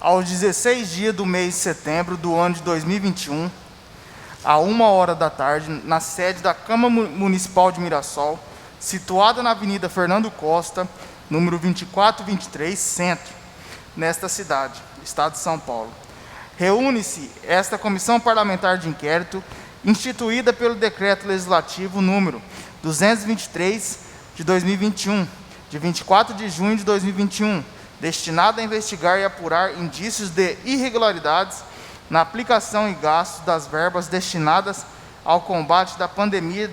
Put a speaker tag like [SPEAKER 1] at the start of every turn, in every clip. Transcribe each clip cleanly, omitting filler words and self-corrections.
[SPEAKER 1] Aos 16 dias do mês de setembro do ano de 2021, à 1h da tarde, na sede da Câmara Municipal de Mirassol, situada na Avenida Fernando Costa, número 2423, Centro, nesta cidade, Estado de São Paulo. Reúne-se esta Comissão Parlamentar de Inquérito, instituída pelo Decreto Legislativo número 223 de 2021, de 24 de junho de 2021, destinada a investigar e apurar indícios de irregularidades na aplicação e gasto das verbas destinadas ao combate da pandemia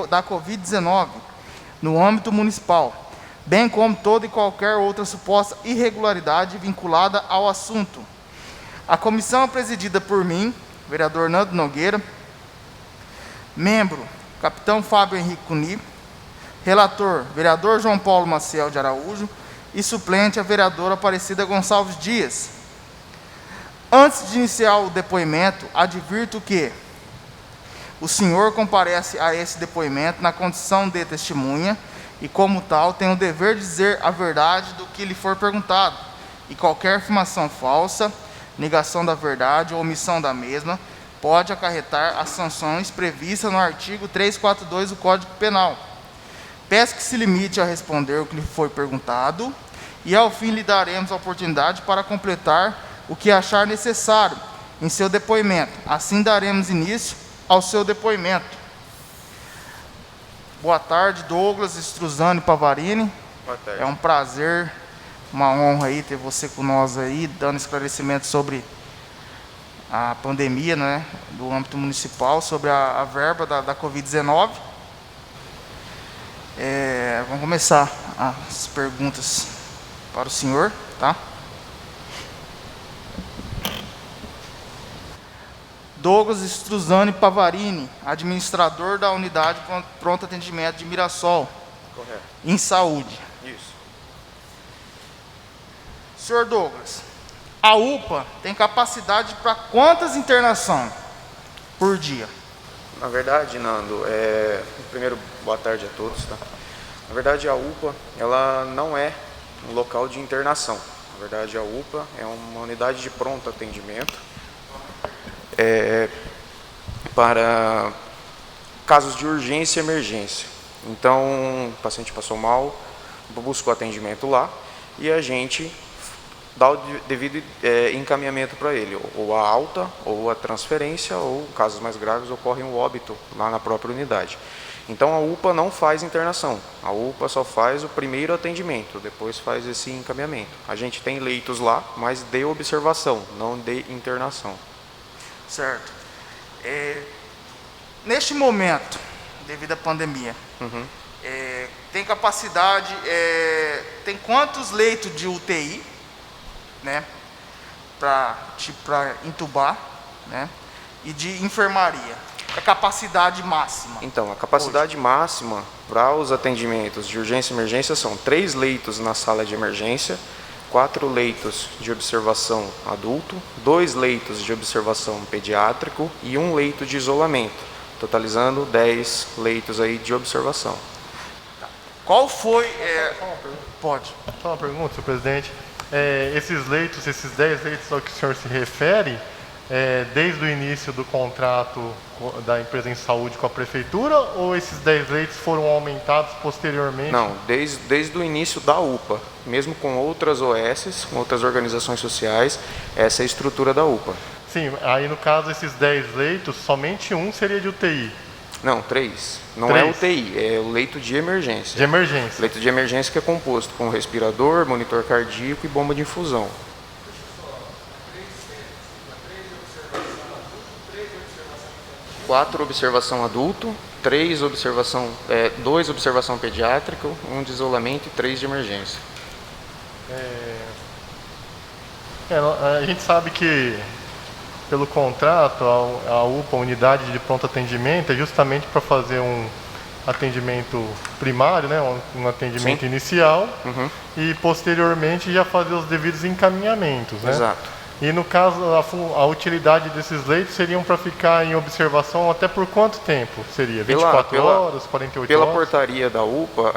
[SPEAKER 1] da Covid-19 no âmbito municipal, bem como toda e qualquer outra suposta irregularidade vinculada ao assunto. A comissão é presidida por mim, vereador Nando Nogueira, membro, capitão Fábio Henrique Cuni, relator, vereador João Paulo Maciel de Araújo, e suplente, a vereadora Aparecida Gonçalves Dias. Antes de iniciar o depoimento, advirto que o senhor comparece a esse depoimento na condição de testemunha e, como tal, tem o dever de dizer a verdade do que lhe for perguntado, e qualquer afirmação falsa, negação da verdade ou omissão da mesma pode acarretar as sanções previstas no artigo 342 do Código Penal. Peço que se limite a responder o que lhe foi perguntado e, ao fim, lhe daremos a oportunidade para completar o que achar necessário em seu depoimento. Assim, daremos início ao seu depoimento. Boa tarde, Douglas Struzani Pavarini.
[SPEAKER 2] Boa tarde.
[SPEAKER 1] É um prazer, uma honra aí ter você com nós aí, dando esclarecimento sobre a pandemia, né, do âmbito municipal, sobre a verba da Covid-19. Vamos começar as perguntas para o senhor, tá? Douglas Struzani Pavarini, administrador da Unidade Pronto Atendimento de Mirassol.
[SPEAKER 2] Correto.
[SPEAKER 1] Em saúde.
[SPEAKER 2] Isso.
[SPEAKER 1] Senhor Douglas, a UPA tem capacidade para quantas internações por dia?
[SPEAKER 2] Na verdade, Nando, primeiro, boa tarde a todos, tá? Na verdade, a UPA, ela não é um local de internação. Na verdade, a UPA é uma unidade de pronto atendimento para casos de urgência e emergência. Então, o paciente passou mal, busca o atendimento lá e a gente dá o devido encaminhamento para ele, ou a alta, ou a transferência, ou, casos mais graves, ocorre um óbito lá na própria unidade. Então, a UPA não faz internação, a UPA só faz o primeiro atendimento, depois faz esse encaminhamento. A gente tem leitos lá, mas de observação, não de internação.
[SPEAKER 1] Certo. Neste momento, devido à pandemia, tem capacidade, tem quantos leitos de UTI, né, para entubar, né, e de enfermaria? A capacidade máxima.
[SPEAKER 2] Então, a capacidade hoje máxima para os atendimentos de urgência e emergência são 3 leitos na sala de emergência, 4 leitos de observação adulto, 2 leitos de observação pediátrico e 1 leito de isolamento, totalizando 10 leitos aí de observação.
[SPEAKER 1] Qual foi... Pode.
[SPEAKER 3] Só uma pergunta, senhor presidente. Esses leitos, esses 10 leitos ao que o senhor se refere, desde o início do contrato da empresa em saúde com a prefeitura, ou esses 10 leitos foram aumentados posteriormente?
[SPEAKER 2] Não, desde o início da UPA, mesmo com outras OS, com outras organizações sociais, essa é a estrutura da UPA.
[SPEAKER 3] Sim, aí no caso esses 10 leitos, somente um seria de UTI?
[SPEAKER 2] Não, 3. Não
[SPEAKER 3] 3.
[SPEAKER 2] É UTI, é o leito de emergência.
[SPEAKER 3] De emergência.
[SPEAKER 2] Leito de emergência que é composto com respirador, monitor cardíaco e bomba de infusão. 4 observação adulto, 2 observação pediátrica, 1 de isolamento e 3 de emergência.
[SPEAKER 3] A gente sabe que, pelo contrato, a UPA, a Unidade de Pronto Atendimento, é justamente para fazer um atendimento primário, né, um atendimento inicial, e posteriormente já fazer os devidos encaminhamentos, né?
[SPEAKER 2] Exato.
[SPEAKER 3] E no caso, a utilidade desses leitos seriam para ficar em observação até por quanto tempo seria? 24 horas, 48
[SPEAKER 2] pela
[SPEAKER 3] horas?
[SPEAKER 2] Pela portaria da UPA,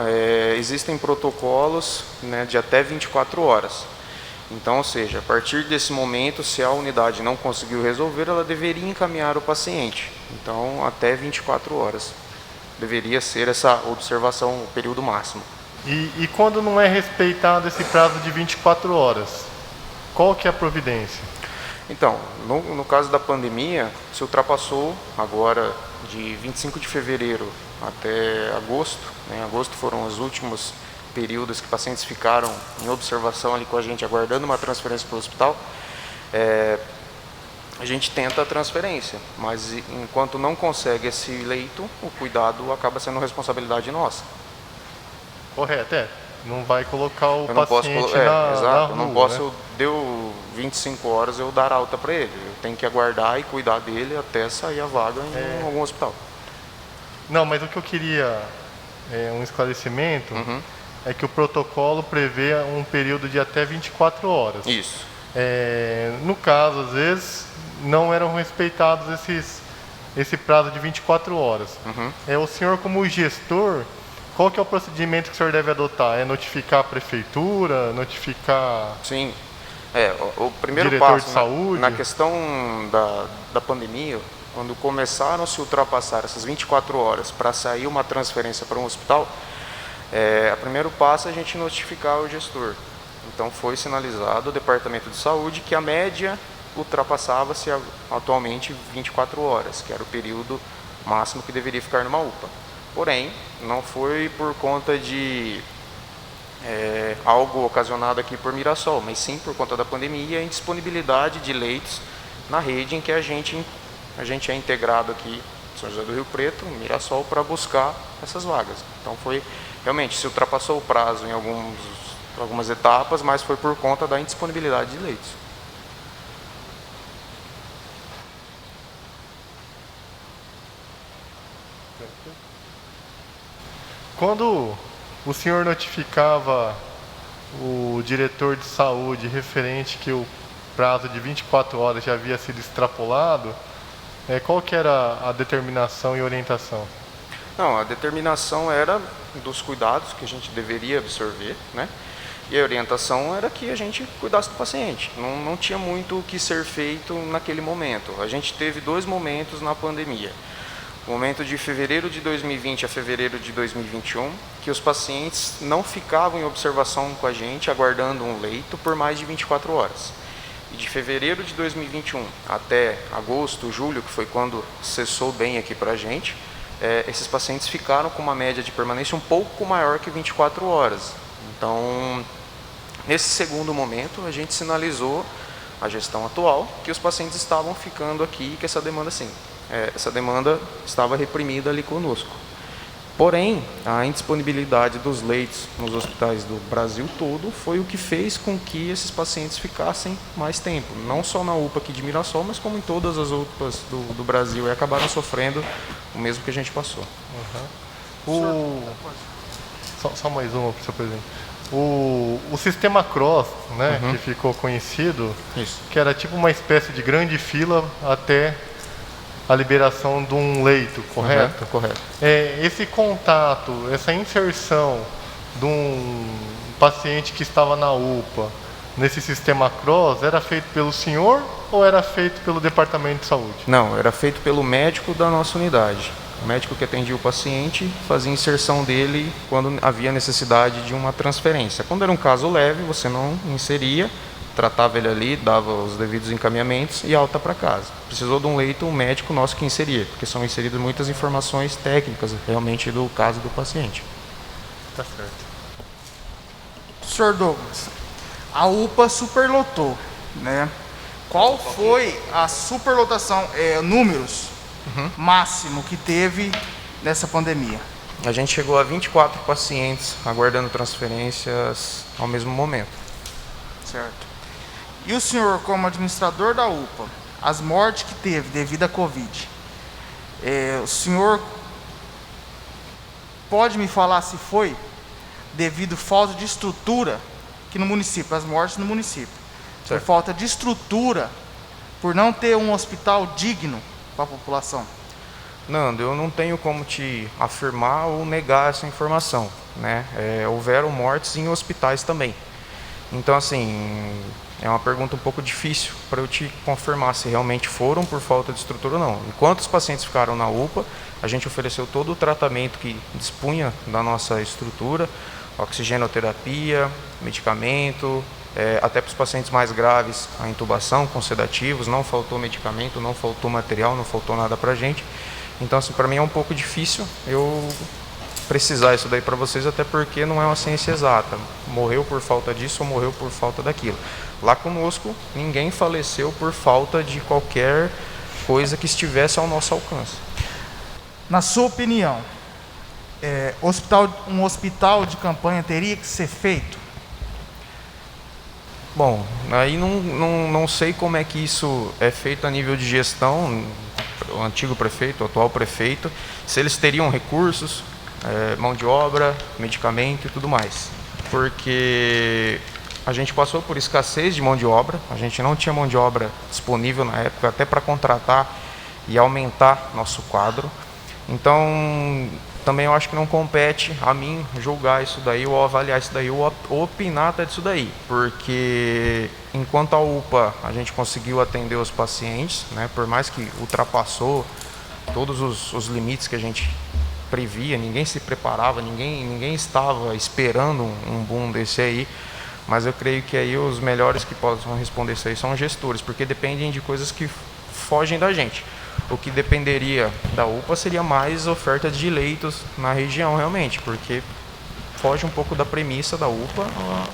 [SPEAKER 2] existem protocolos, né, de até 24 horas. Então, ou seja, a partir desse momento, se a unidade não conseguiu resolver, ela deveria encaminhar o paciente. Então, até 24 horas deveria ser essa observação, o período máximo.
[SPEAKER 3] E quando não é respeitado esse prazo de 24 horas, qual que é a providência?
[SPEAKER 2] Então, no caso da pandemia, se ultrapassou agora de 25 de fevereiro até agosto, né, em agosto foram os últimos períodos que pacientes ficaram em observação ali com a gente, aguardando uma transferência para o hospital, a gente tenta a transferência, mas enquanto não consegue esse leito, o cuidado acaba sendo responsabilidade nossa.
[SPEAKER 3] Correto, não vai colocar o
[SPEAKER 2] eu não
[SPEAKER 3] paciente
[SPEAKER 2] posso,
[SPEAKER 3] na
[SPEAKER 2] exato, eu
[SPEAKER 3] rua,
[SPEAKER 2] não posso,
[SPEAKER 3] né?
[SPEAKER 2] Deu 25 horas eu dar alta para ele, eu tenho que aguardar e cuidar dele até sair a vaga em algum hospital.
[SPEAKER 3] Não, mas o que eu queria, um esclarecimento, é que o protocolo prevê um período de até 24 horas.
[SPEAKER 2] Isso.
[SPEAKER 3] No caso, às vezes, não eram respeitados esse prazo de 24 horas. O senhor, como gestor, qual que é o procedimento que o senhor deve adotar? É notificar a prefeitura, notificar...
[SPEAKER 2] Sim. O primeiro
[SPEAKER 3] diretor
[SPEAKER 2] passo
[SPEAKER 3] de saúde?
[SPEAKER 2] na questão da pandemia, quando começaram a se ultrapassar essas 24 horas para sair uma transferência para um hospital, o primeiro passo é a gente notificar o gestor. Então foi sinalizado ao Departamento de Saúde que a média ultrapassava-se atualmente 24 horas, que era o período máximo que deveria ficar numa UPA. Porém, não foi por conta de algo ocasionado aqui por Mirassol, mas sim por conta da pandemia e a indisponibilidade de leitos na rede em que a gente é integrado aqui em São José do Rio Preto, Mirassol, para buscar essas vagas. Então foi, realmente, se ultrapassou o prazo em algumas etapas, mas foi por conta da indisponibilidade de leitos.
[SPEAKER 3] Quando o senhor notificava o diretor de saúde referente que o prazo de 24 horas já havia sido extrapolado, qual que era a determinação e orientação?
[SPEAKER 2] Não, a determinação era dos cuidados que a gente deveria absorver, né? E a orientação era que a gente cuidasse do paciente. Não tinha muito o que ser feito naquele momento. A gente teve 2 momentos na pandemia. O momento de fevereiro de 2020 a fevereiro de 2021, que os pacientes não ficavam em observação com a gente, aguardando um leito por mais de 24 horas. E de fevereiro de 2021 até agosto, julho, que foi quando cessou bem aqui para a gente, esses pacientes ficaram com uma média de permanência um pouco maior que 24 horas. Então, nesse segundo momento, a gente sinalizou à gestão atual que os pacientes estavam ficando aqui e que essa demanda, sim, essa demanda estava reprimida ali conosco. Porém, a indisponibilidade dos leitos nos hospitais do Brasil todo foi o que fez com que esses pacientes ficassem mais tempo. Não só na UPA aqui de Mirassol, mas como em todas as UPAs do Brasil. E acabaram sofrendo o mesmo que a gente passou.
[SPEAKER 3] Só mais uma, senhor presidente. O sistema CROSS, né, que ficou conhecido,
[SPEAKER 2] Isso.
[SPEAKER 3] que era tipo uma espécie de grande fila até a liberação de um leito, correto?
[SPEAKER 2] Correto.
[SPEAKER 3] Esse contato, essa inserção de um paciente que estava na UPA nesse sistema CROSS, era feito pelo senhor ou era feito pelo Departamento de Saúde?
[SPEAKER 2] Não, era feito pelo médico da nossa unidade. O médico que atendia o paciente fazia inserção dele quando havia necessidade de uma transferência. Quando era um caso leve, você não inseria, tratava ele ali, dava os devidos encaminhamentos e alta para casa. Precisou de um leito, um médico nosso que inseria, porque são inseridas muitas informações técnicas realmente do caso do paciente.
[SPEAKER 3] Tá certo.
[SPEAKER 1] Senhor Douglas, a UPA superlotou, né? Qual foi a superlotação, números máximo que teve nessa pandemia?
[SPEAKER 2] A gente chegou a 24 pacientes aguardando transferências ao mesmo momento.
[SPEAKER 1] Certo. E o senhor, como administrador da UPA, as mortes que teve devido à Covid, o senhor pode me falar se foi devido à falta de estrutura aqui no município, as mortes no município? por
[SPEAKER 2] Certo.
[SPEAKER 1] falta de estrutura, por não ter um hospital digno para a população?
[SPEAKER 2] Nando, eu não tenho como te afirmar ou negar essa informação, né? Houveram mortes em hospitais também. Então, assim, é uma pergunta um pouco difícil para eu te confirmar se realmente foram por falta de estrutura ou não. Enquanto os pacientes ficaram na UPA, a gente ofereceu todo o tratamento que dispunha da nossa estrutura, oxigenoterapia, medicamento, até para os pacientes mais graves, a intubação com sedativos, não faltou medicamento, não faltou material, não faltou nada para a gente. Então, assim, para mim é um pouco difícil eu precisar isso daí para vocês, até porque não é uma ciência exata. Morreu por falta disso ou morreu por falta daquilo. Lá conosco, ninguém faleceu por falta de qualquer coisa que estivesse ao nosso alcance.
[SPEAKER 1] Na sua opinião, um hospital de campanha teria que ser feito?
[SPEAKER 2] Bom, aí não sei como é que isso é feito a nível de gestão, o antigo prefeito, o atual prefeito, se eles teriam recursos, mão de obra, medicamento e tudo mais. Porque a gente passou por escassez de mão de obra, a gente não tinha mão de obra disponível na época, até para contratar e aumentar nosso quadro. Então, também eu acho que não compete a mim julgar isso daí, ou avaliar isso daí, ou opinar até disso daí. Porque enquanto a UPA a gente conseguiu atender os pacientes, né, por mais que ultrapassou todos os limites que a gente previa, ninguém se preparava, ninguém estava esperando um boom desse aí, mas eu creio que aí os melhores que possam responder isso aí são os gestores, porque dependem de coisas que fogem da gente. O que dependeria da UPA seria mais oferta de leitos na região, realmente, porque foge um pouco da premissa da UPA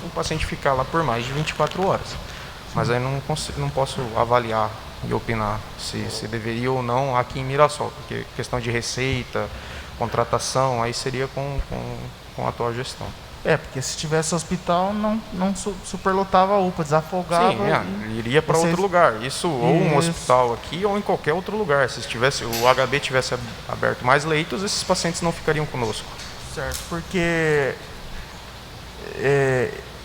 [SPEAKER 2] o paciente ficar lá por mais de 24 horas. Mas aí não posso avaliar e opinar se deveria ou não aqui em Mirassol, porque questão de receita, contratação, aí seria com a atual gestão.
[SPEAKER 1] Porque se tivesse hospital, não superlotava a UPA, desafogava.
[SPEAKER 2] Sim, iria para outro lugar. Isso, ou um hospital aqui, ou em qualquer outro lugar. Se o HB tivesse aberto mais leitos, esses pacientes não ficariam conosco.
[SPEAKER 1] Certo, porque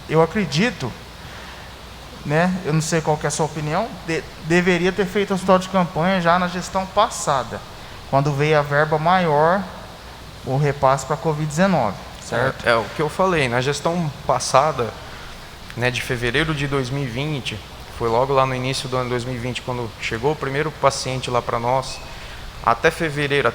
[SPEAKER 1] eu acredito, né, eu não sei qual que é a sua opinião, deveria ter feito hospital de campanha já na gestão passada, quando veio a verba maior, o repasse para a Covid-19. Certo.
[SPEAKER 2] É o que eu falei, na gestão passada, né, de fevereiro de 2020, foi logo lá no início do ano 2020, quando chegou o primeiro paciente lá para nós, até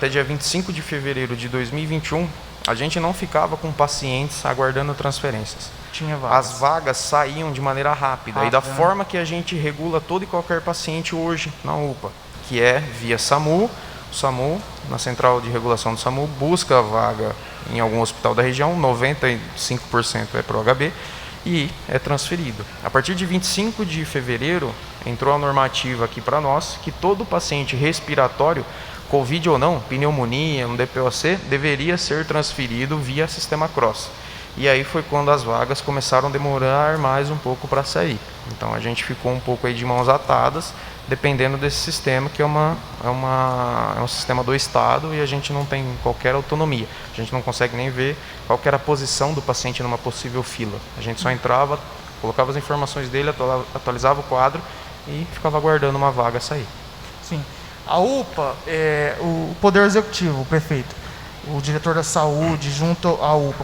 [SPEAKER 2] dia 25 de fevereiro de 2021, a gente não ficava com pacientes aguardando transferências.
[SPEAKER 1] Tinha vagas.
[SPEAKER 2] As vagas saíam de maneira rápida, e da forma que a gente regula todo e qualquer paciente hoje na UPA, que é via SAMU. O SAMU, na central de regulação do SAMU, busca a vaga em algum hospital da região, 95% é para o HB, e é transferido. A partir de 25 de fevereiro, entrou a normativa aqui para nós, que todo paciente respiratório, Covid ou não, pneumonia, um DPOC, deveria ser transferido via sistema CROSS. E aí foi quando as vagas começaram a demorar mais um pouco para sair. Então a gente ficou um pouco aí de mãos atadas, dependendo desse sistema, que é um sistema do Estado, e a gente não tem qualquer autonomia. A gente não consegue nem ver qual que era a posição do paciente numa possível fila. A gente só entrava, colocava as informações dele, atualizava o quadro e ficava aguardando uma vaga sair.
[SPEAKER 1] Sim. A UPA, o Poder Executivo, o prefeito, o diretor da saúde, junto à UPA,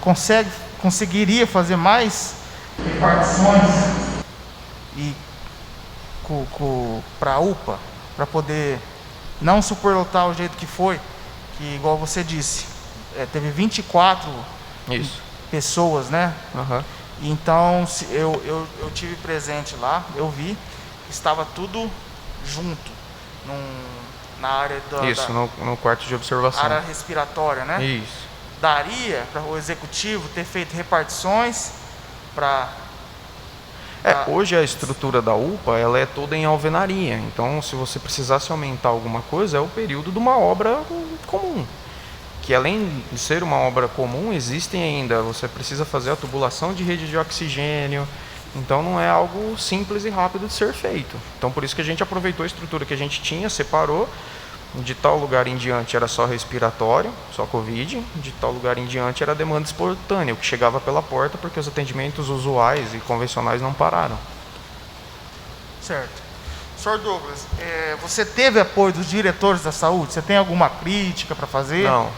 [SPEAKER 1] conseguiria fazer mais repartições para a UPA, para poder não superlotar o jeito que foi, que igual você disse, teve 24 pessoas, né?
[SPEAKER 2] Uhum.
[SPEAKER 1] Então eu tive presente lá, eu vi, estava tudo junto, na área
[SPEAKER 2] no quarto de observação.
[SPEAKER 1] Área respiratória, né?
[SPEAKER 2] Isso.
[SPEAKER 1] Daria para o executivo ter feito repartições para...
[SPEAKER 2] Hoje a estrutura da UPA ela é toda em alvenaria, então se você precisasse aumentar alguma coisa, é o período de uma obra comum. Que além de ser uma obra comum, existem ainda, você precisa fazer a tubulação de rede de oxigênio, então não é algo simples e rápido de ser feito. Então por isso que a gente aproveitou a estrutura que a gente tinha, separou, de tal lugar em diante era só respiratório, só Covid, de tal lugar em diante era demanda espontânea, o que chegava pela porta porque os atendimentos usuais e convencionais não pararam.
[SPEAKER 1] Certo. Senhor Douglas, você teve apoio dos diretores da saúde? Você tem alguma crítica para fazer?
[SPEAKER 2] Não.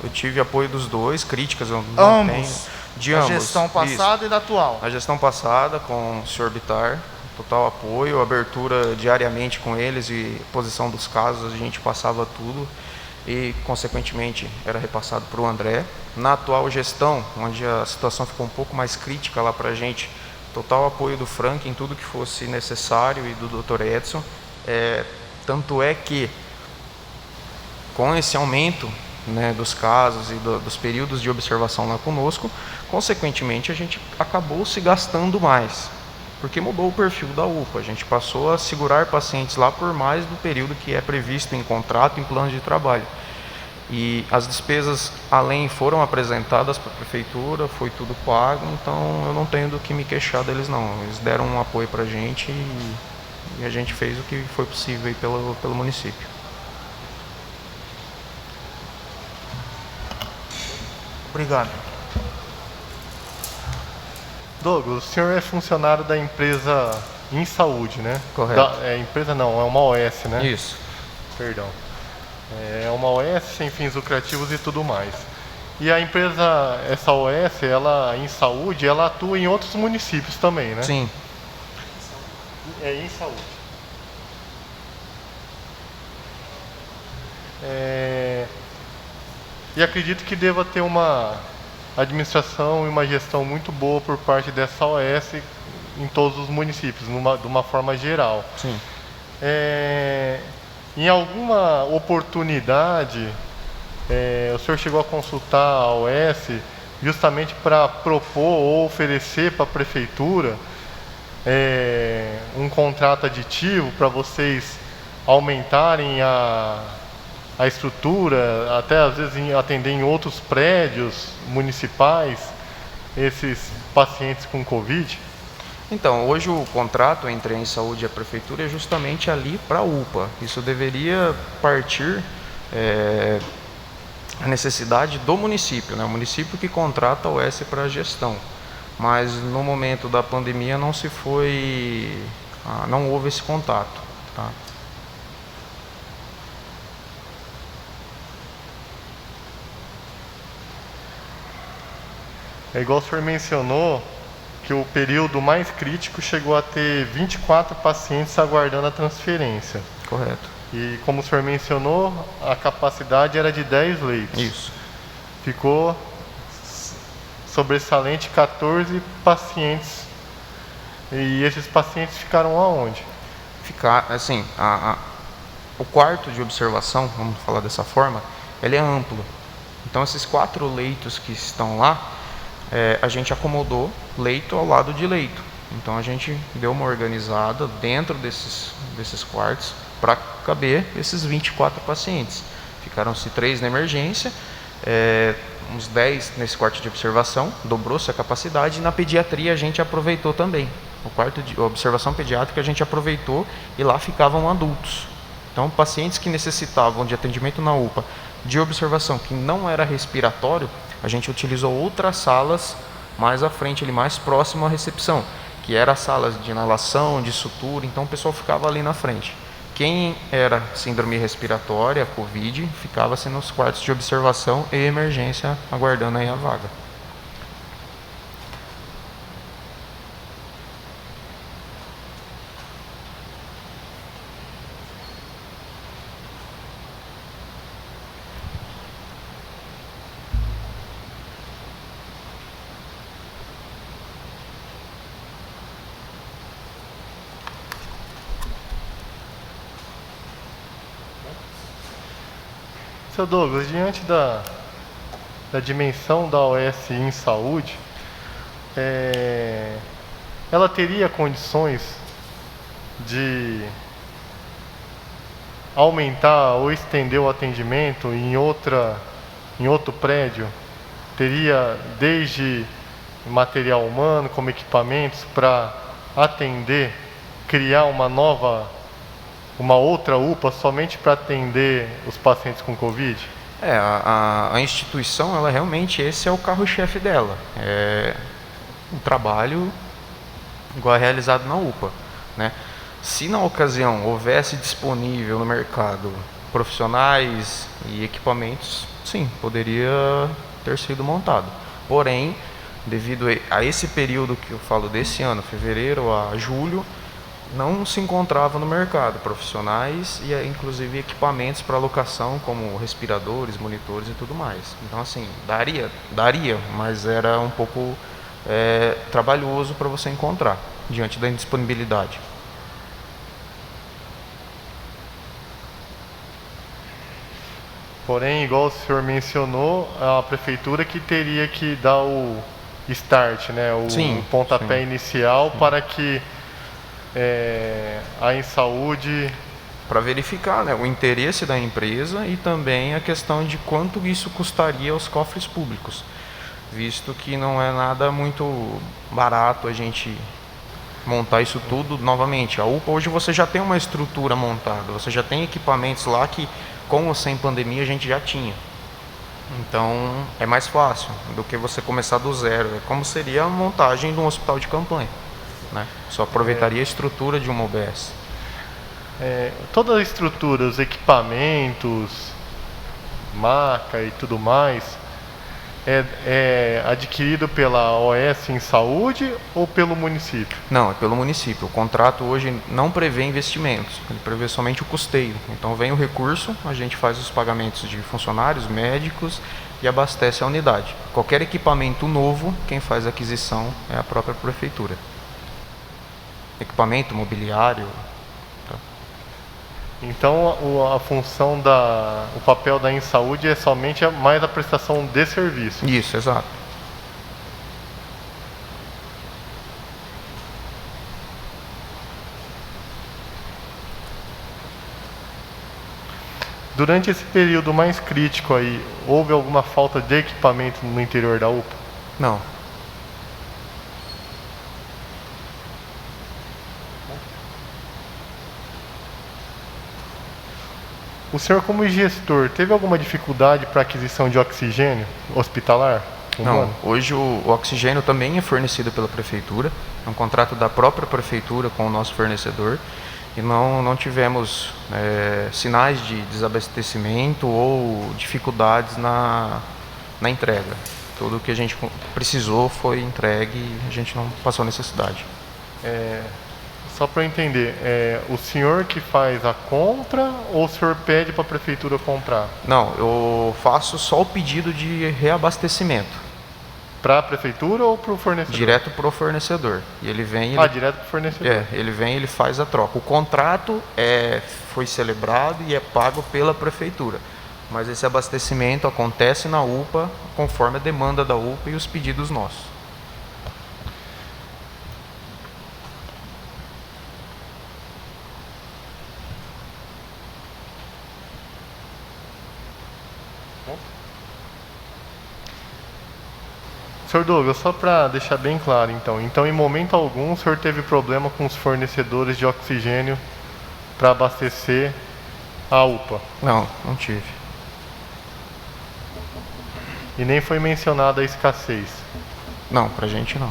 [SPEAKER 2] Eu tive apoio dos dois, críticas eu não tenho. De
[SPEAKER 1] da
[SPEAKER 2] ambos.
[SPEAKER 1] gestão passada
[SPEAKER 2] Isso.
[SPEAKER 1] e da atual.
[SPEAKER 2] A gestão passada com o senhor Bitar, total apoio, abertura diariamente com eles e posição dos casos, a gente passava tudo e, consequentemente, era repassado para o André. Na atual gestão, onde a situação ficou um pouco mais crítica lá para a gente, total apoio do Frank em tudo que fosse necessário e do Dr. Edson. Tanto é que, com esse aumento, né, dos casos e dos períodos de observação lá conosco, consequentemente a gente acabou se gastando mais, porque mudou o perfil da UPA. A gente passou a segurar pacientes lá por mais do período que é previsto em contrato, em plano de trabalho. E as despesas além foram apresentadas para a prefeitura, foi tudo pago, então eu não tenho do que me queixar deles não. Eles deram um apoio para a gente e a gente fez o que foi possível aí pelo município.
[SPEAKER 1] Obrigado.
[SPEAKER 3] Douglas, o senhor é funcionário da empresa Insaúde, né?
[SPEAKER 2] Correto.
[SPEAKER 3] Empresa não, é uma OS, né?
[SPEAKER 2] Isso.
[SPEAKER 3] Perdão. É uma OS sem fins lucrativos e tudo mais. E a empresa, essa OS, ela em saúde, ela atua em outros municípios também, né?
[SPEAKER 2] Sim.
[SPEAKER 3] É Insaúde. E acredito que deva ter uma administração e uma gestão muito boa por parte dessa OS em todos os municípios, de uma forma geral.
[SPEAKER 2] Sim.
[SPEAKER 3] Em alguma oportunidade, o senhor chegou a consultar a OS justamente para propor ou oferecer para a prefeitura um contrato aditivo para vocês aumentarem a estrutura, até às vezes atender em outros prédios municipais esses pacientes com Covid?
[SPEAKER 2] Então, hoje o contrato entre a Insaúde e a Prefeitura é justamente ali para a UPA. Isso deveria partir a necessidade do município, né? O município que contrata a OS para a gestão. Mas no momento da pandemia não houve esse contato. Tá?
[SPEAKER 3] É igual o senhor mencionou, que o período mais crítico chegou a ter 24 pacientes aguardando a transferência.
[SPEAKER 2] Correto.
[SPEAKER 3] E como o senhor mencionou, a capacidade era de 10 leitos.
[SPEAKER 2] Isso.
[SPEAKER 3] Ficou sobressalente 14 pacientes. E esses pacientes ficaram aonde?
[SPEAKER 2] Assim, o quarto de observação, vamos falar dessa forma, ele é amplo. Então esses 4 leitos que estão lá, a gente acomodou leito ao lado de leito. Então a gente deu uma organizada dentro desses quartos para caber esses 24 pacientes. Ficaram-se 3 na emergência, uns 10 nesse quarto de observação, dobrou-se a capacidade, e na pediatria a gente aproveitou também. O quarto de observação pediátrica a gente aproveitou e lá ficavam adultos. Então pacientes que necessitavam de atendimento na UPA de observação que não era respiratório, a gente utilizou outras salas mais à frente, ali mais próximo à recepção, que eram salas de inalação, de sutura, então o pessoal ficava ali na frente. Quem era síndrome respiratória, Covid, ficava-se nos quartos de observação e emergência, aguardando aí a vaga.
[SPEAKER 3] Seu Douglas, diante da dimensão da OS em saúde, ela teria condições de aumentar ou estender o atendimento em outro prédio? Teria desde material humano como equipamentos para atender, criar uma outra UPA somente para atender os pacientes com Covid?
[SPEAKER 2] A instituição, ela realmente, esse é o carro-chefe dela. O trabalho igual é realizado na UPA, né? Se na ocasião houvesse disponível no mercado profissionais e equipamentos, sim, poderia ter sido montado. Porém, devido a esse período que eu falo desse ano, fevereiro a julho, não se encontrava no mercado profissionais e inclusive equipamentos para locação, como respiradores, monitores e tudo mais. Então, assim, daria, mas era um pouco trabalhoso para você encontrar, diante da indisponibilidade.
[SPEAKER 3] Porém, igual o senhor mencionou, a prefeitura que teria que dar o start, né, o
[SPEAKER 2] Sim,
[SPEAKER 3] pontapé
[SPEAKER 2] sim.
[SPEAKER 3] inicial para que a Insaúde...
[SPEAKER 2] Para verificar, né, o interesse da empresa e também a questão de quanto isso custaria aos cofres públicos, visto que não é nada muito barato a gente montar isso tudo novamente. A UPA hoje você já tem uma estrutura montada, você já tem equipamentos lá que com ou sem pandemia a gente já tinha. Então é mais fácil do que você começar do zero. É como seria a montagem de um hospital de campanha, né? Só aproveitaria a estrutura de uma OBS.
[SPEAKER 3] Toda a estrutura, os equipamentos, maca e tudo mais, é adquirido pela OS em saúde ou pelo município?
[SPEAKER 2] Não, é pelo município. O contrato hoje não prevê investimentos, ele prevê somente o custeio. Então vem o recurso, a gente faz os pagamentos de funcionários, médicos e abastece a unidade. Qualquer equipamento novo, quem faz a aquisição é a própria prefeitura. Equipamento, mobiliário.
[SPEAKER 3] Então a função o papel da Insaúde é somente mais a prestação de serviço.
[SPEAKER 2] Isso, exato.
[SPEAKER 3] Durante esse período mais crítico aí, houve alguma falta de equipamento no interior da UPA?
[SPEAKER 2] Não.
[SPEAKER 3] O senhor, como gestor, teve alguma dificuldade para aquisição de oxigênio hospitalar?
[SPEAKER 2] Não, hoje o oxigênio também é fornecido pela prefeitura, é um contrato da própria prefeitura com o nosso fornecedor e não tivemos sinais de desabastecimento ou dificuldades na entrega. Tudo o que a gente precisou foi entregue e a gente não passou necessidade.
[SPEAKER 3] Só para eu entender, o senhor que faz a compra ou o senhor pede para a prefeitura comprar?
[SPEAKER 2] Não, eu faço só o pedido de reabastecimento.
[SPEAKER 3] Para a prefeitura ou para o fornecedor?
[SPEAKER 2] Direto para o fornecedor. E ele vem.
[SPEAKER 3] Direto para o fornecedor.
[SPEAKER 2] Ele vem, ele faz a troca. O contrato foi celebrado e é pago pela prefeitura. Mas esse abastecimento acontece na UPA conforme a demanda da UPA e os pedidos nossos.
[SPEAKER 3] Sr. Douglas, só para deixar bem claro, então em momento algum o senhor teve problema com os fornecedores de oxigênio para abastecer a UPA?
[SPEAKER 2] Não tive.
[SPEAKER 3] E nem foi mencionada a escassez?
[SPEAKER 2] Não, pra gente não.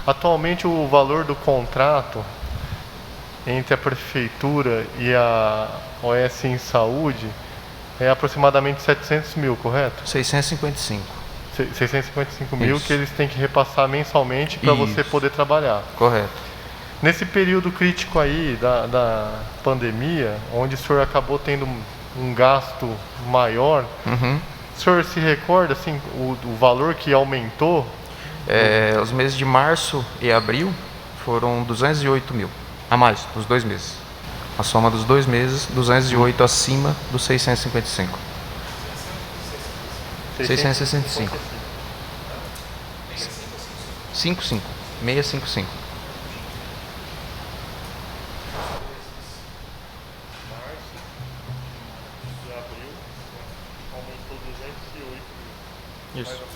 [SPEAKER 3] Atualmente o valor do contrato entre a prefeitura e a OS em Saúde é aproximadamente 700 mil, correto?
[SPEAKER 2] 655.
[SPEAKER 3] 655 mil
[SPEAKER 2] Isso.
[SPEAKER 3] que eles têm que repassar mensalmente para você poder trabalhar.
[SPEAKER 2] Correto.
[SPEAKER 3] Nesse período crítico aí da pandemia, onde o senhor acabou tendo um gasto maior, o senhor se recorda assim, o valor que aumentou?
[SPEAKER 2] Os meses de março e abril foram 208 mil. A mais, os 2 meses. A soma dos 2 meses, 208 acima dos 655. 665. 55. 655.
[SPEAKER 3] Março e abril aumentou 208 mil.
[SPEAKER 2] Isso.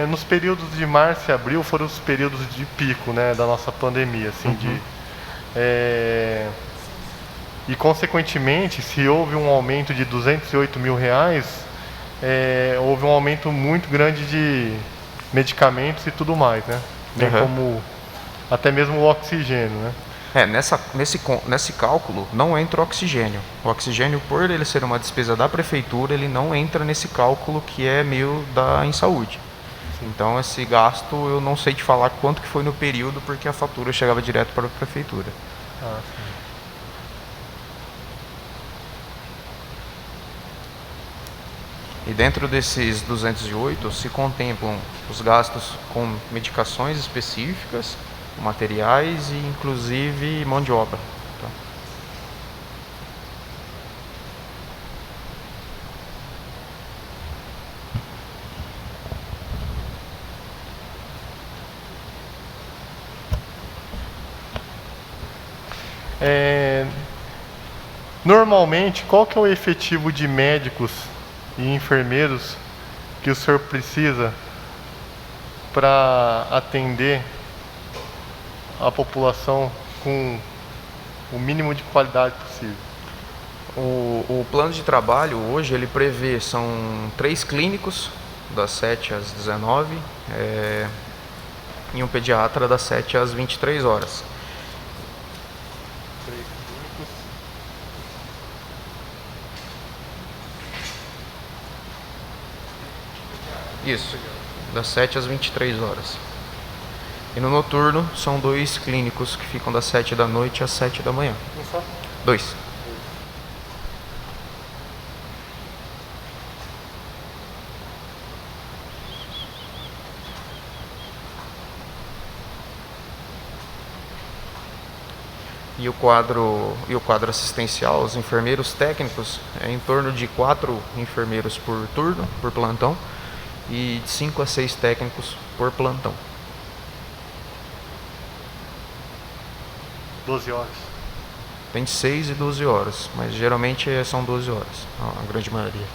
[SPEAKER 3] Nos períodos de março e abril foram os períodos de pico, né, da nossa pandemia, assim, e consequentemente, se houve um aumento de R$208 mil, houve um aumento muito grande de medicamentos e tudo mais, né? Bem como até mesmo o oxigênio, né?
[SPEAKER 2] Nesse cálculo não entra o oxigênio. O oxigênio, por ele ser uma despesa da prefeitura, ele não entra nesse cálculo que é meio da em saúde. Então esse gasto eu não sei te falar quanto que foi no período, porque a fatura chegava direto para a prefeitura. E dentro desses 208 se contemplam os gastos com medicações específicas, materiais e inclusive mão de obra. Tá?
[SPEAKER 3] Normalmente, qual que é o efetivo de médicos e enfermeiros que o senhor precisa para atender a população com o mínimo de qualidade possível?
[SPEAKER 2] O plano de trabalho hoje ele prevê, são 3 clínicos das 7 às 19 e um pediatra das 7 às 23 horas. Isso, das 7 às 23 horas. E no noturno são 2 clínicos que ficam das 7 da noite às 7 da manhã. 2. E o quadro assistencial, os enfermeiros técnicos, é em torno de 4 enfermeiros por turno, por plantão, e de 5 a 6 técnicos por plantão.
[SPEAKER 3] 12 horas.
[SPEAKER 2] Tem de 6 e 12 horas, mas geralmente são 12 horas, a grande maioria.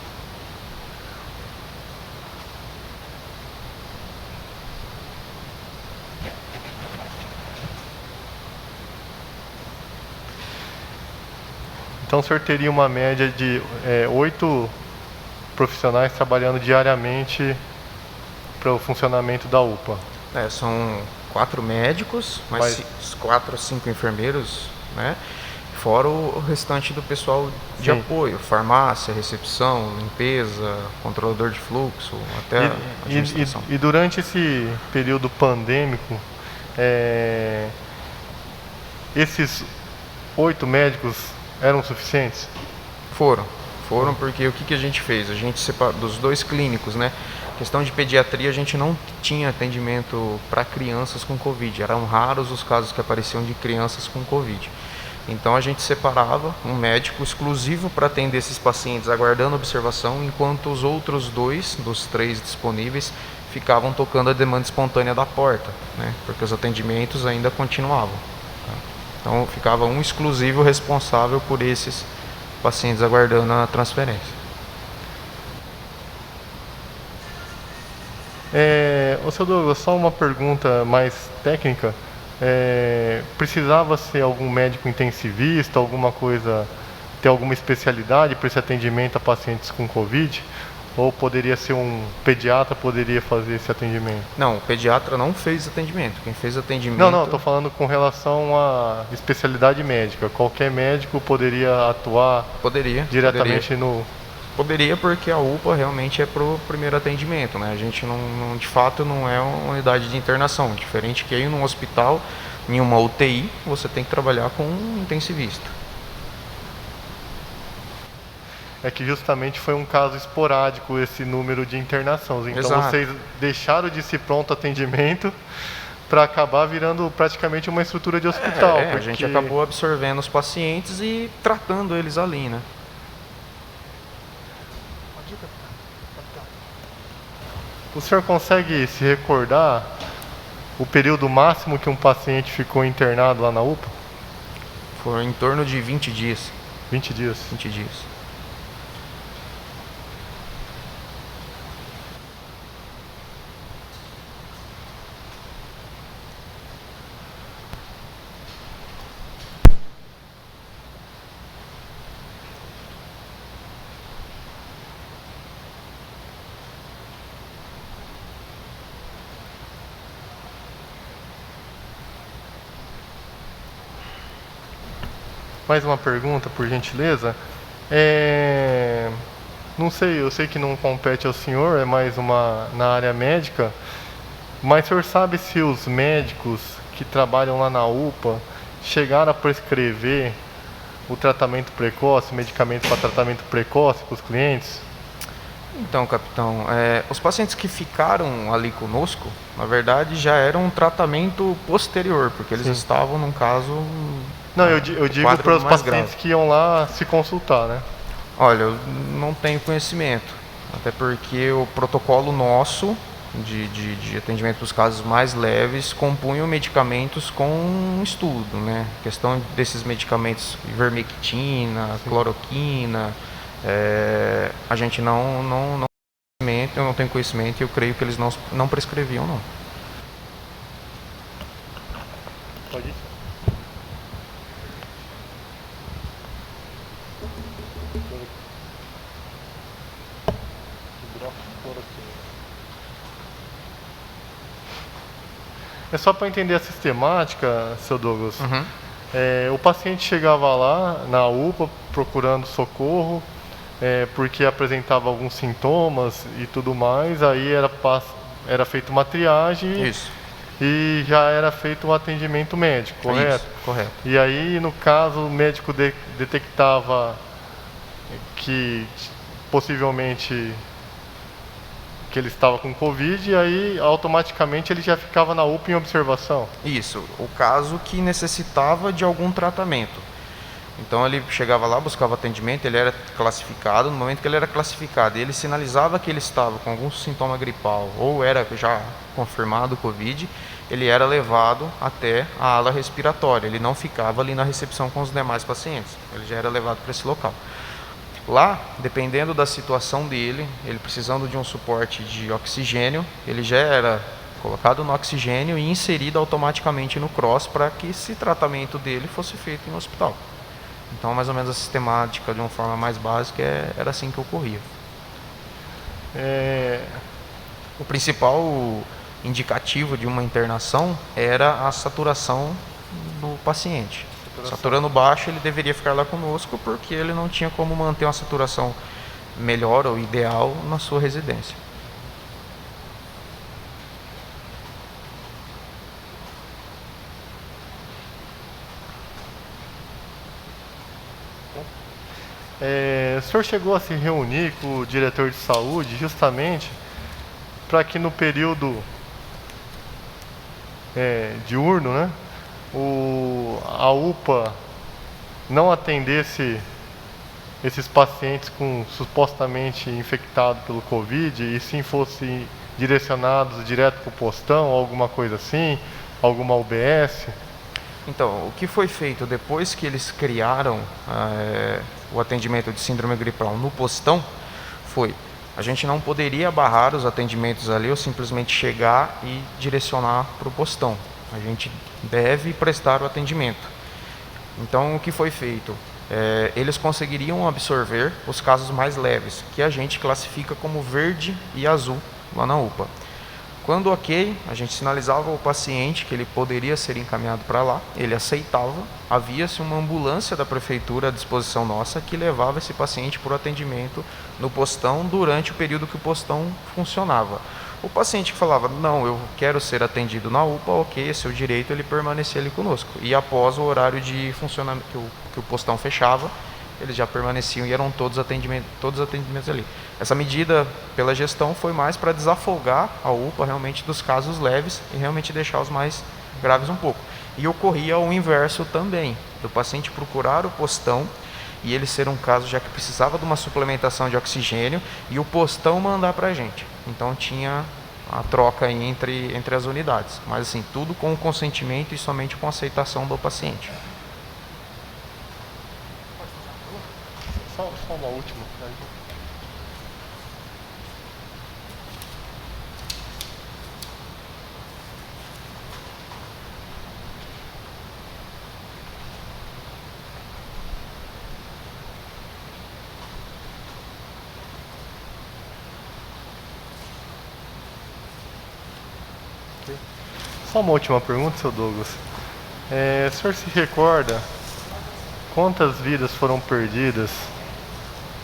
[SPEAKER 3] Então o senhor teria uma média de 8 profissionais trabalhando diariamente para o funcionamento da UPA.
[SPEAKER 2] São 4 médicos, mais 4 a 5 enfermeiros, né? Fora o restante do pessoal de apoio, farmácia, recepção, limpeza, controlador de fluxo, até a administração.
[SPEAKER 3] E durante esse período pandêmico, esses 8 médicos eram suficientes?
[SPEAKER 2] Foram porque o que a gente fez? A gente separou dos 2 clínicos, né? Questão de pediatria, a gente não tinha atendimento para crianças com Covid. Eram raros os casos que apareciam de crianças com Covid. Então a gente separava um médico exclusivo para atender esses pacientes, aguardando observação, enquanto os outros 2 dos 3 disponíveis ficavam tocando a demanda espontânea da porta, né? Porque os atendimentos ainda continuavam. Tá? Então ficava um exclusivo responsável por esses pacientes aguardando a transferência.
[SPEAKER 3] Seu Douglas, só uma pergunta mais técnica. Precisava ser algum médico intensivista, alguma coisa, ter alguma especialidade para esse atendimento a pacientes com Covid? Ou poderia ser um pediatra, poderia fazer esse atendimento?
[SPEAKER 2] Não, o pediatra não fez atendimento. Quem fez atendimento...
[SPEAKER 3] Não, estou falando com relação à especialidade médica. Qualquer médico poderia atuar diretamente no...
[SPEAKER 2] Poderia, porque a UPA realmente é para o primeiro atendimento, né? A gente não, de fato, não é uma unidade de internação. Diferente que aí num hospital, em uma UTI, você tem que trabalhar com um intensivista.
[SPEAKER 3] É que justamente foi um caso esporádico esse número de internações. Então
[SPEAKER 2] Exato.
[SPEAKER 3] Vocês deixaram de ser pronto atendimento para acabar virando praticamente uma estrutura de hospital.
[SPEAKER 2] Porque a gente acabou absorvendo os pacientes e tratando eles ali, né?
[SPEAKER 3] O senhor consegue se recordar o período máximo que um paciente ficou internado lá na UPA?
[SPEAKER 2] Foi em torno de 20 dias.
[SPEAKER 3] 20 dias.
[SPEAKER 2] 20 dias.
[SPEAKER 3] Mais uma pergunta, por gentileza. Não sei, eu sei que não compete ao senhor, é mais uma na área médica, mas o senhor sabe se os médicos que trabalham lá na UPA chegaram a prescrever o tratamento precoce, medicamentos para tratamento precoce para os clientes?
[SPEAKER 2] Então, capitão, os pacientes que ficaram ali conosco, na verdade, já era um tratamento posterior, porque eles estavam, num caso...
[SPEAKER 3] Não, eu digo para os pacientes que iam lá se consultar, né?
[SPEAKER 2] Olha, eu não tenho conhecimento, até porque o protocolo nosso de atendimento dos casos mais leves compunham medicamentos com estudo, né? A questão desses medicamentos, ivermectina, cloroquina, a gente eu não tenho conhecimento e eu creio que eles não prescreviam, não.
[SPEAKER 3] Pode ir. É só para entender a sistemática, seu Douglas. O paciente chegava lá na UPA procurando socorro, porque apresentava alguns sintomas e tudo mais, aí era feita uma triagem.
[SPEAKER 2] Isso.
[SPEAKER 3] E já era feito um atendimento médico, correto?
[SPEAKER 2] Isso, correto.
[SPEAKER 3] E aí, no caso, o médico detectava que possivelmente que ele estava com Covid, e aí automaticamente ele já ficava na UPA em observação.
[SPEAKER 2] Isso, o caso que necessitava de algum tratamento. Então ele chegava lá, buscava atendimento, ele era classificado. No momento que ele era classificado e ele sinalizava que ele estava com algum sintoma gripal ou era já confirmado Covid, ele era levado até a ala respiratória. Ele não ficava ali na recepção com os demais pacientes, ele já era levado para esse local. Lá, dependendo da situação dele, ele precisando de um suporte de oxigênio, ele já era colocado no oxigênio e inserido automaticamente no CROSS para que esse tratamento dele fosse feito em um hospital. Então, mais ou menos a sistemática, de uma forma mais básica, era assim que ocorria. O principal indicativo de uma internação era a saturação do paciente. Saturando baixo, ele deveria ficar lá conosco, porque ele não tinha como manter uma saturação melhor ou ideal na sua residência.
[SPEAKER 3] O senhor chegou a se reunir com o diretor de saúde justamente para que no período diurno, né, a UPA não atendesse esses pacientes supostamente infectados pelo Covid e sim fossem direcionados direto para o postão, alguma coisa assim, alguma UBS?
[SPEAKER 2] Então, o que foi feito depois que eles criaram o atendimento de síndrome gripal no postão foi: a gente não poderia barrar os atendimentos ali ou simplesmente chegar e direcionar para o postão. A gente deve prestar o atendimento. Então, o que foi feito? Eles conseguiriam absorver os casos mais leves, que a gente classifica como verde e azul lá na UPA. Quando ok, a gente sinalizava ao paciente que ele poderia ser encaminhado para lá, ele aceitava, havia-se uma ambulância da prefeitura à disposição nossa que levava esse paciente para o atendimento no postão durante o período que o postão funcionava. O paciente que falava, não, eu quero ser atendido na UPA, ok, é seu direito, ele permanecia ali conosco. E após o horário de funcionamento que o postão fechava, eles já permaneciam e eram todos os atendimentos ali. Essa medida pela gestão foi mais para desafogar a UPA realmente dos casos leves e realmente deixar os mais graves um pouco. E ocorria o inverso também, do paciente procurar o postão e ele ser um caso já que precisava de uma suplementação de oxigênio e o postão mandar para a gente. Então tinha a troca aí entre as unidades, mas assim, tudo com o consentimento e somente com a aceitação do paciente.
[SPEAKER 3] Só uma última. Só uma última pergunta, seu Douglas. O senhor se recorda quantas vidas foram perdidas,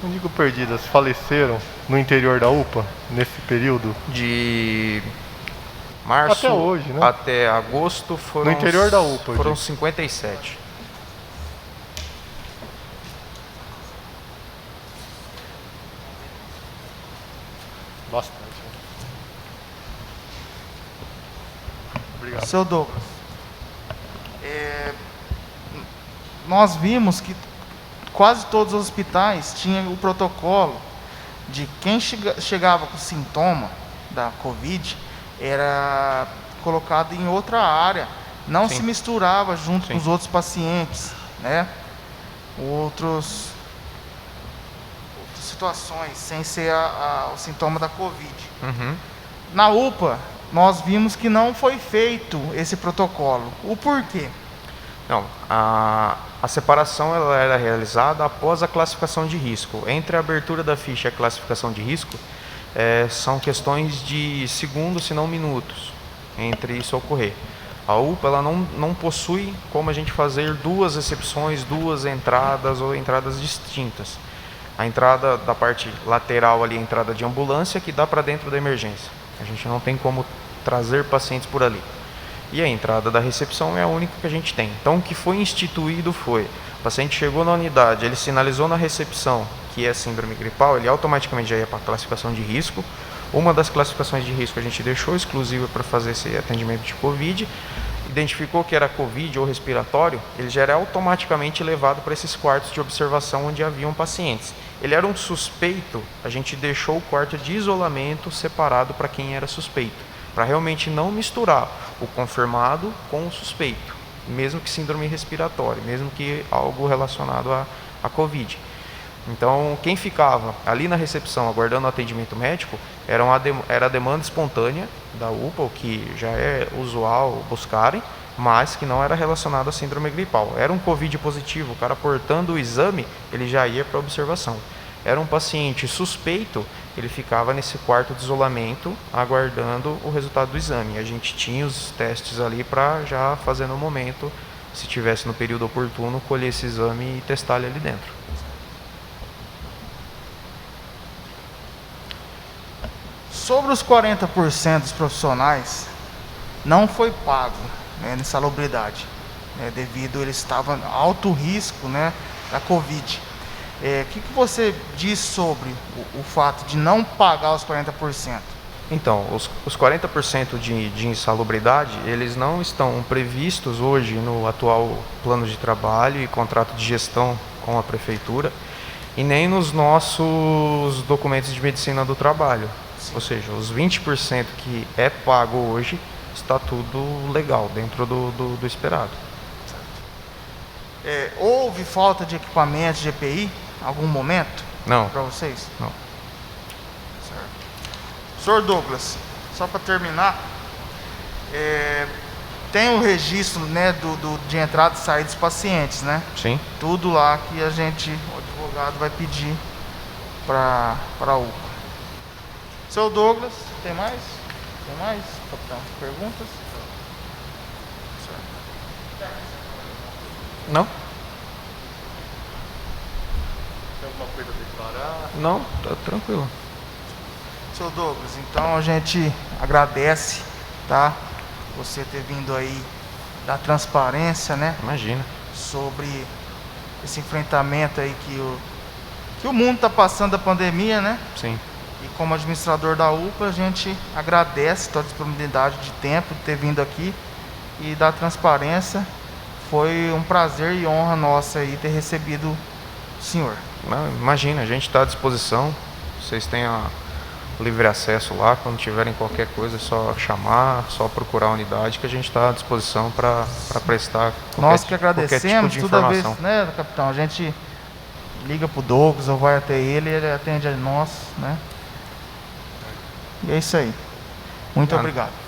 [SPEAKER 3] não digo perdidas, faleceram no interior da UPA nesse período?
[SPEAKER 2] De março
[SPEAKER 3] Até hoje, né?
[SPEAKER 2] até agosto foram,
[SPEAKER 3] No interior da UPA, eu
[SPEAKER 2] foram
[SPEAKER 3] digo.
[SPEAKER 2] 57.
[SPEAKER 3] Bastante. Obrigado.
[SPEAKER 1] Seu Douglas, nós vimos que quase todos os hospitais tinham o protocolo de quem chegava com sintoma da Covid era colocado em outra área, não
[SPEAKER 2] Sim.
[SPEAKER 1] se misturava junto
[SPEAKER 2] Sim.
[SPEAKER 1] com os outros pacientes, né? Outras situações, sem ser o sintoma da Covid.
[SPEAKER 2] Uhum.
[SPEAKER 1] Na UPA, nós vimos que não foi feito esse protocolo. O porquê?
[SPEAKER 2] Não, a separação ela era realizada após a classificação de risco. Entre a abertura da ficha e a classificação de risco, são questões de segundos, se não minutos, entre isso ocorrer. A UPA ela não possui como a gente fazer duas recepções, duas entradas ou entradas distintas. A entrada da parte lateral ali, a entrada de ambulância, que dá para dentro da emergência. A gente não tem como trazer pacientes por ali. E a entrada da recepção é a única que a gente tem. Então, o que foi instituído foi, o paciente chegou na unidade, ele sinalizou na recepção que é síndrome gripal, ele automaticamente já ia para a classificação de risco. Uma das classificações de risco a gente deixou exclusiva para fazer esse atendimento de Covid. Identificou que era Covid ou respiratório, ele já era automaticamente levado para esses quartos de observação onde haviam pacientes. Ele era um suspeito, a gente deixou o quarto de isolamento separado para quem era suspeito, para realmente não misturar o confirmado com o suspeito, mesmo que síndrome respiratória, mesmo que algo relacionado à Covid. Então, quem ficava ali na recepção aguardando o atendimento médico era a demanda espontânea da UPA, o que já é usual buscarem, mas que não era relacionado à síndrome gripal. Era um Covid positivo, o cara portando o exame, ele já ia para observação. Era um paciente suspeito, ele ficava nesse quarto de isolamento aguardando o resultado do exame. A gente tinha os testes ali para já fazer no momento, se tivesse no período oportuno, colher esse exame e testar ele ali dentro.
[SPEAKER 1] Sobre os 40% dos profissionais, não foi pago, né, nessa insalubridade, né, devido eles estavam em alto risco, né, da Covid. O que você diz sobre o fato de não pagar os 40%?
[SPEAKER 2] Então, os 40% de insalubridade, eles não estão previstos hoje no atual plano de trabalho e contrato de gestão com a prefeitura, e nem nos nossos documentos de medicina do trabalho. Ou seja, os 20% que é pago hoje está tudo legal, dentro do esperado.
[SPEAKER 1] Houve falta de equipamento de EPI em algum momento?
[SPEAKER 2] Não.
[SPEAKER 1] Para vocês?
[SPEAKER 2] Não.
[SPEAKER 1] Certo. Senhor Douglas, só para terminar, tem o registro, né, de entrada e saída dos pacientes, né?
[SPEAKER 2] Sim.
[SPEAKER 1] Tudo lá que o advogado vai pedir para a UPA. Seu Douglas, tem mais? Tem mais, capitão? Perguntas? Certo.
[SPEAKER 2] Não?
[SPEAKER 3] Tem alguma coisa a declarar?
[SPEAKER 2] Não, tá tranquilo.
[SPEAKER 1] Seu Douglas, então a gente agradece, tá? Você ter vindo aí da transparência, né?
[SPEAKER 2] Imagina.
[SPEAKER 1] Sobre esse enfrentamento aí que o mundo está passando da pandemia, né?
[SPEAKER 2] Sim.
[SPEAKER 1] E como administrador da UPA, a gente agradece toda a disponibilidade de tempo de ter vindo aqui e da transparência. Foi um prazer e honra nossa aí ter recebido o senhor.
[SPEAKER 2] Não, imagina, a gente está à disposição. Vocês têm o livre acesso lá. Quando tiverem qualquer coisa, é só chamar, só procurar a unidade que a gente está à disposição para prestar
[SPEAKER 1] Nós que
[SPEAKER 2] qualquer
[SPEAKER 1] agradecemos
[SPEAKER 2] tipo de
[SPEAKER 1] toda vez,
[SPEAKER 2] informação.
[SPEAKER 1] né, capitão? A gente liga pro Douglas ou vai até ele, ele atende a nós, né? E é isso aí. Muito obrigado.